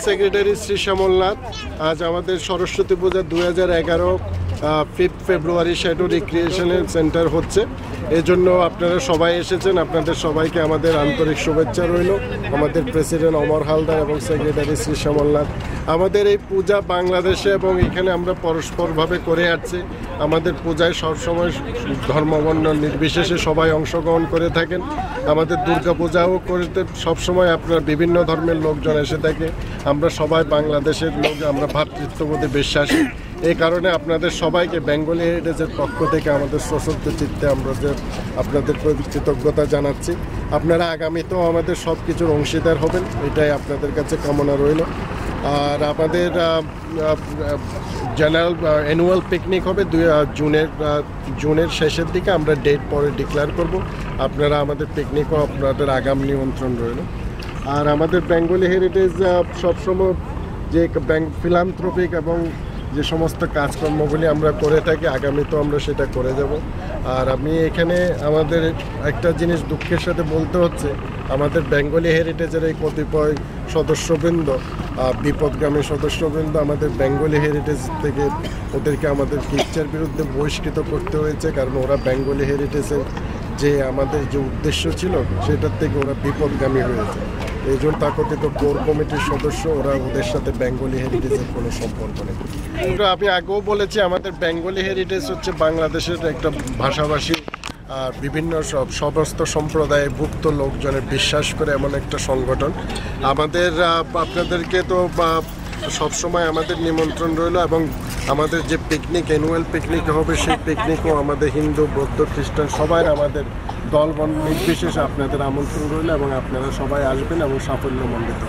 Secretary Shri শ্যামলনাথ আজ আমাদের সরস্বতী পূজা 2011 5 ফেব্রুয়ারি shadow রিক্রিয়েশনের centre হচ্ছে। এজন্য আপনারা সবাই এসেছেন, আপনাদের সবাইকে আমাদের আন্তরিক শুভেচ্ছা রইল। আমাদের প্রেসিডেন্ট অমর হালদার এবং সেক্রেটারি শ্রী শ্যামলনাথ। আমাদের এই পূজা বাংলাদেশে এবং এখানে আমরা পরস্পরভাবে করে আসছি। আমাদের পূজায় সবসময় ধর্মবর্ণ নির্বিশেষে সবাই অংশগ্রহণ করে থাকেন। আমাদের দুর্গা পূজাও করতে সবসময় আপনার বিভিন্ন ধর্মের লোকজন এসে থাকে। আমরা সবাই বাংলাদেশের লোক, আমরা ভ্রাতৃত্ববোধে বিশ্বাসী। এই কারণে আপনাদের সবাইকে বেঙ্গলি হেরিটেজের পক্ষ থেকে আমাদের সশ্রদ্ধ চিত্তে আমরা আপনাদের প্রতি কৃতজ্ঞতা জানাচ্ছি। আপনারা আগামীতেও আমাদের সব কিছুর অংশীদার হবেন, এটাই আপনাদের কাছে কামনা রইল। আর আমাদের জেনারেল অ্যানুয়াল পিকনিক হবে জুনের শেষের দিকে। আমরা ডেট পরে ডিক্লেয়ার করব। আপনারা আমাদের পিকনিকও আপনাদের আগাম নিমন্ত্রণ রইল। আর আমাদের বেঙ্গলি হেরিটেজ সবসময় যে ফিলান্থ্রপিক এবং যে সমস্ত কাজকর্মগুলি আমরা করে থাকি, আগামীতেও আমরা সেটা করে যাব। আর আমি এখানে আমাদের একটা জিনিস দুঃখের সাথে বলতে হচ্ছে, আমাদের বেঙ্গলি হেরিটেজের এই কতিপয় সদস্যবৃন্দ, বিপদগামী সদস্যবৃন্দ আমাদের বেঙ্গলি হেরিটেজ থেকে ওদেরকে আমাদের ইচ্ছার বিরুদ্ধে বহিষ্কৃত করতে হয়েছে। কারণ ওরা বেঙ্গলি হেরিটেজের যে আমাদের যে উদ্দেশ্য ছিল সেটার থেকে ওরা বিপদগামী হয়েছে। এই জন্য তথাকথিত কোর কমিটির সদস্য, ওদের সাথে বেঙ্গলি হেরিটেজের কোনো সম্পর্ক নেই। কিন্তু আমি আগেও বলেছি, আমাদের বেঙ্গলি হেরিটেজ হচ্ছে বাংলাদেশের একটা ভাষাভাষী বিভিন্ন সমস্ত সম্প্রদায়ে ভুক্ত লোকজনের বিশ্বাস করে এমন একটা সংগঠন। আমাদের আপনাদেরকে তো সবসময় আমাদের নিমন্ত্রণ রইল, এবং আমাদের যে পিকনিক অ্যানুয়াল পিকনিক হবে সেই পিকনিকও আমাদের হিন্দু, বৌদ্ধ, খ্রিস্টান সবাই আমাদের দল নির্বিশেষে আপনাদের আমন্ত্রণ রইল, এবং আপনারা সবাই আসবেন এবং সাফল্যমণ্ডিত।